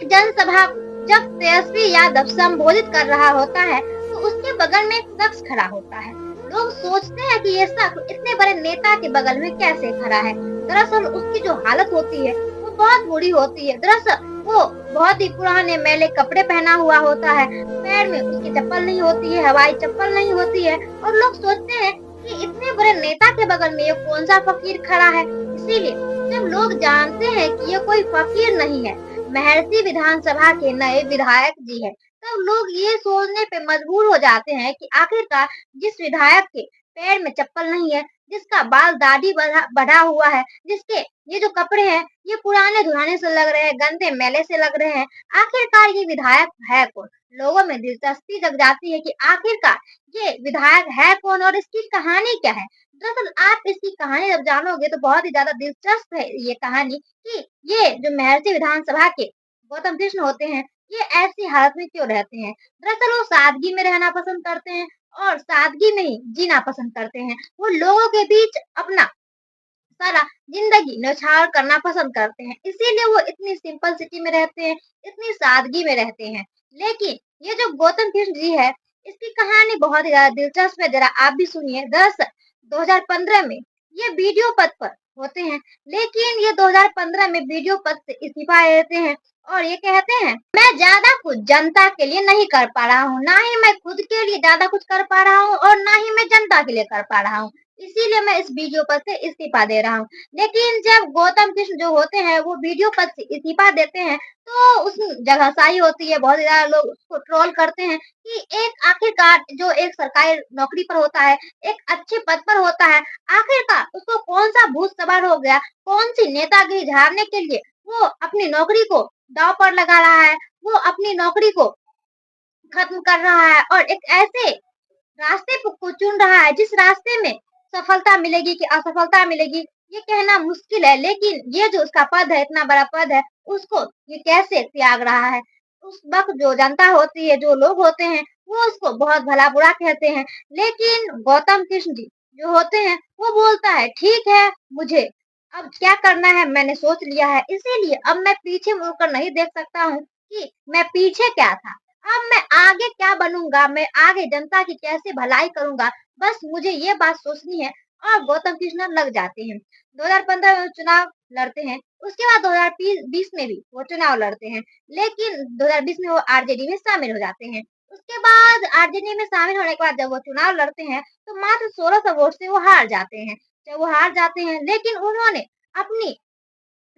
जनसभा जब तेजस्वी यादव संबोधित कर रहा होता है तो उसके बगल में एक शख्स खड़ा होता है। लोग सोचते हैं कि ये शख्स इतने बड़े नेता के बगल में कैसे खड़ा है। दरअसल उसकी जो हालत होती है वो बहुत बुरी होती है। दरअसल वो बहुत ही पुराने मैले कपड़े पहना हुआ होता है, पैर में उसकी चप्पल नहीं होती है, हवाई चप्पल नहीं होती है और लोग सोचते हैं कि इतने बड़े नेता के बगल में ये कौन सा फकीर खड़ा है। इसीलिए जब लोग जानते हैं कि ये कोई फकीर नहीं है, महर्षि विधानसभा के नए विधायक जी है, तब लोग ये सोचने पे मजबूर हो जाते हैं कि आखिरकार जिस विधायक के पैर में चप्पल नहीं है, जिसका बाल दाढ़ी बढ़ा हुआ है, जिसके ये जो कपड़े हैं ये पुराने धुराने से लग रहे हैं, गंदे मैले से लग रहे हैं, आखिरकार ये विधायक है कौन। लोगों में दिलचस्पी जग जाती है कि आखिरकार ये विधायक है कौन और इसकी कहानी क्या है। दरअसल आप इसकी कहानी जब जानोगे तो बहुत ही ज्यादा दिलचस्प है ये कहानी कि ये जो महर्षि विधानसभा के गौतम कृष्ण होते हैं, ये ऐसी हालत में क्यों रहते हैं। दरअसल वो सादगी में रहना पसंद करते हैं और सादगी में ही जीना पसंद करते हैं। वो लोगों के बीच अपना सारा जिंदगी न्यौछावर करना पसंद करते हैं, इसीलिए वो इतनी सिंपल सिटी में रहते हैं, इतनी सादगी में रहते हैं। लेकिन ये जो गौतम कृष्ण जी है, इसकी कहानी बहुत ही ज्यादा दिलचस्प है, जरा आप भी सुनिए। दरअसल 2015 में ये वीडियो पद पर होते हैं, लेकिन ये 2015 में वीडियो पद से इस्तीफा दे देते हैं और ये कहते हैं मैं ज्यादा कुछ जनता के लिए नहीं कर पा रहा हूँ, ना ही मैं खुद के लिए ज्यादा कुछ कर पा रहा हूँ और ना ही मैं जनता के लिए कर पा रहा हूँ, इसीलिए मैं इस वीडियो पद से इस्तीफा दे रहा हूँ। लेकिन जब गौतम कृष्ण जो होते हैं वो वीडियो पद से इस्तीफा देते हैं तो उस जगहसाई होती है, बहुत ज्यादा लोग उसको ट्रोल करते हैं कि एक आखिरकार जो एक सरकारी नौकरी पर होता है, एक अच्छे पद पर होता है, आखिरकार उसको कौन सा भूत सवार हो गया, कौन सी नेतागिरी झाड़ने के लिए वो अपनी नौकरी को दांव पर लगा रहा है, वो अपनी नौकरी को खत्म कर रहा है और एक ऐसे रास्ते को चुन रहा है जिस रास्ते में सफलता मिलेगी कि असफलता मिलेगी ये कहना मुश्किल है। लेकिन ये जो उसका पद है, इतना बड़ा पद है, उसको ये कैसे त्याग रहा है। उस वक्त जो जनता होती है, जो लोग होते हैं, वो उसको बहुत भला बुरा कहते हैं। लेकिन गौतम कृष्ण जी जो होते हैं वो बोलता है ठीक है, मुझे अब क्या करना है मैंने सोच लिया है, इसीलिए अब मैं पीछे मुड़कर नहीं देख सकता हूँ कि मैं पीछे क्या था, अब मैं आगे क्या बनूंगा, मैं आगे जनता की कैसे भलाई करूंगा, बस मुझे ये बात सोचनी है। और गौतम कृष्ण लग जाते हैं। 2015 में चुनाव लड़ते हैं, उसके बाद 2020 में भी वो चुनाव लड़ते हैं, लेकिन 2020 में वो आरजेडी में शामिल हो जाते हैं। उसके बाद आरजेडी में शामिल होने के बाद जब वो चुनाव लड़ते हैं तो मात्र 1600 वोट से वो हार जाते हैं। जब वो हार जाते हैं लेकिन उन्होंने अपनी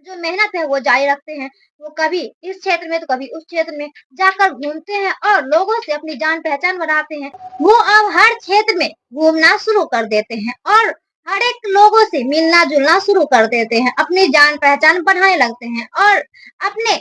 जो मेहनत है वो जारी रखते हैं। वो कभी इस क्षेत्र में तो कभी उस क्षेत्र में जाकर घूमते हैं और लोगों से अपनी जान पहचान बनाते हैं। वो अब हर क्षेत्र में घूमना शुरू कर देते हैं और हर एक लोगों से मिलना जुलना शुरू कर देते हैं, अपनी जान पहचान बढ़ाने लगते हैं और अपने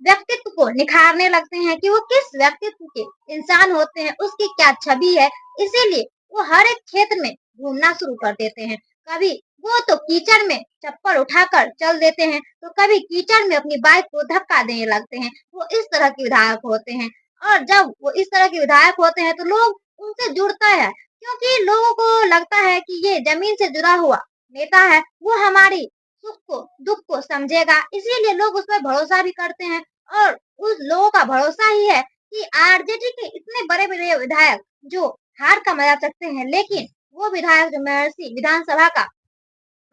व्यक्तित्व को निखारने लगते हैं कि वो किस व्यक्तित्व के इंसान होते हैं, उसकी क्या छवि है। इसीलिए वो हर एक क्षेत्र में घूमना शुरू कर देते हैं। कभी वो तो कीचड़ में चप्पल उठाकर चल देते हैं, तो कभी कीचड़ में अपनी बाइक को धक्का देने लगते हैं। वो इस तरह के विधायक होते हैं और जब वो इस तरह के विधायक होते हैं तो लोग उनसे जुड़ता है, क्योंकि लोगों को लगता है कि ये जमीन से जुड़ा हुआ नेता है, वो हमारी सुख को दुख को समझेगा, इसीलिए लोग उस पर भरोसा भी करते हैं। और उस लोगों का भरोसा ही है कि आरजेडी के इतने बड़े बड़े विधायक जो हार का मजा सकते हैं, लेकिन वो विधायक जो महर्षि विधानसभा का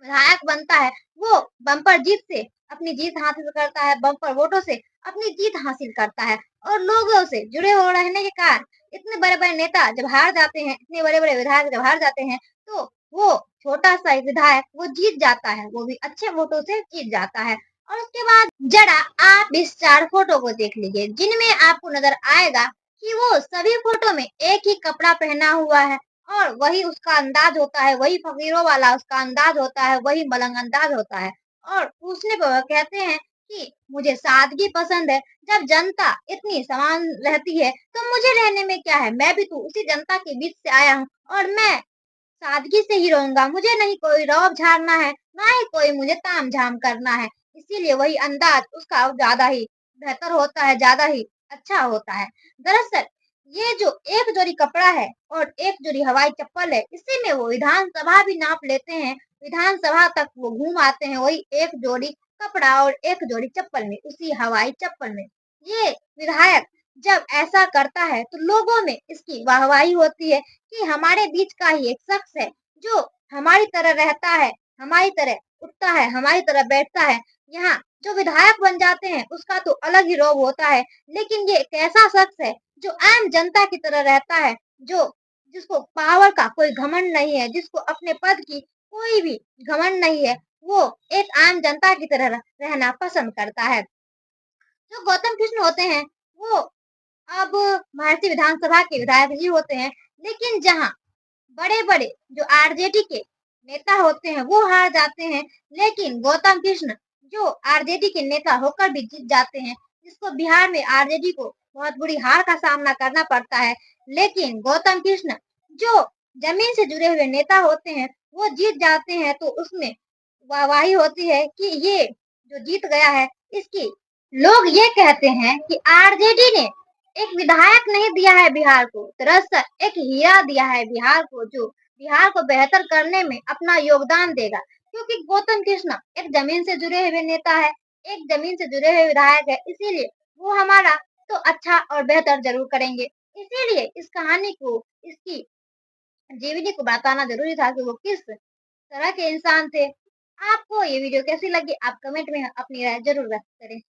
विधायक बनता है वो बम्पर जीत से अपनी जीत हासिल करता है, बम्पर वोटों से अपनी जीत हासिल करता है और लोगों से जुड़े हो रहने के कारण इतने बड़े बड़े नेता जब हार जाते हैं, इतने बड़े बड़े विधायक जब हार जाते हैं तो वो छोटा सा एक विधायक वो जीत जाता है, वो भी अच्छे वोटों से जीत जाता है। और उसके बाद जरा आप इस 4 फोटो को देख लीजिए जिनमें आपको नजर आएगा कि वो सभी फोटो में एक ही कपड़ा पहना हुआ है और वही उसका अंदाज होता है, वही फकीरों वाला उसका अंदाज होता है, वही मलंग अंदाज होता है। और पूछने पर वह कहते हैं कि मुझे सादगी पसंद है, जब जनता इतनी समान रहती है तो मुझे रहने में क्या है, मैं भी तो उसी जनता के बीच से आया हूँ और मैं सादगी से ही रहूंगा, मुझे नहीं कोई रौब झाड़ना है, ना ही कोई मुझे ताम-झाम करना है। इसीलिए वही अंदाज उसका ज़्यादा ही बेहतर होता है, ज़्यादा ही अच्छा होता है। दरअसल ये जो एक जोड़ी कपड़ा है और एक जोड़ी हवाई चप्पल है, इसी में वो विधानसभा भी नाप लेते हैं, विधानसभा तक वो घूम आते हैं वही एक जोड़ी कपड़ा और एक जोड़ी चप्पल में, उसी हवाई चप्पल में। ये विधायक जब ऐसा करता है तो लोगों में इसकी वाहवाही होती है कि हमारे बीच का ही एक शख्स है जो हमारी तरह रहता है, हमारी तरह उठता है, हमारी तरह बैठता है। यहाँ जो विधायक बन जाते हैं उसका तो अलग ही रौब होता है, लेकिन ये एक ऐसा शख्स है जो आम जनता की तरह रहता है, जो जिसको पावर का कोई घमंड नहीं है, जिसको अपने पद की कोई भी घमंड नहीं है, वो एक आम जनता की तरह रहना पसंद करता है। जो गौतम कृष्ण होते हैं वो अब भारतीय विधानसभा के विधायक जी होते हैं, लेकिन जहाँ बड़े-बड़े जो आरजेडी के नेता होते हैं वो हार जाते हैं, लेकिन गौतम कृष्ण जो आरजेडी के नेता होकर भी जीत जाते हैं, जिसको बिहार में आरजेडी को बहुत बुरी हार का सामना करना पड़ता है। लेकिन गौतम कृष्ण जो जमीन से जुड़े हुए नेता होते हैं वो जीत जाते हैं, तो उसमें वाहवाही होती है कि ये जो जीत गया है इसकी लोग ये कहते हैं कि आरजेडी ने एक विधायक नहीं दिया है बिहार को, दरअसल एक हीरा दिया है बिहार को, जो बिहार को बेहतर करने में अपना योगदान देगा। क्योंकि गौतम कृष्णा एक जमीन से जुड़े हुए नेता है, एक जमीन से जुड़े हुए विधायक है, इसीलिए वो हमारा तो अच्छा और बेहतर जरूर करेंगे। इसीलिए इस कहानी को, इसकी जीवनी को बताना जरूरी था कि वो किस तरह के इंसान थे। आपको ये वीडियो कैसी लगी? आप कमेंट में अपनी राय जरूर व्यक्त करें।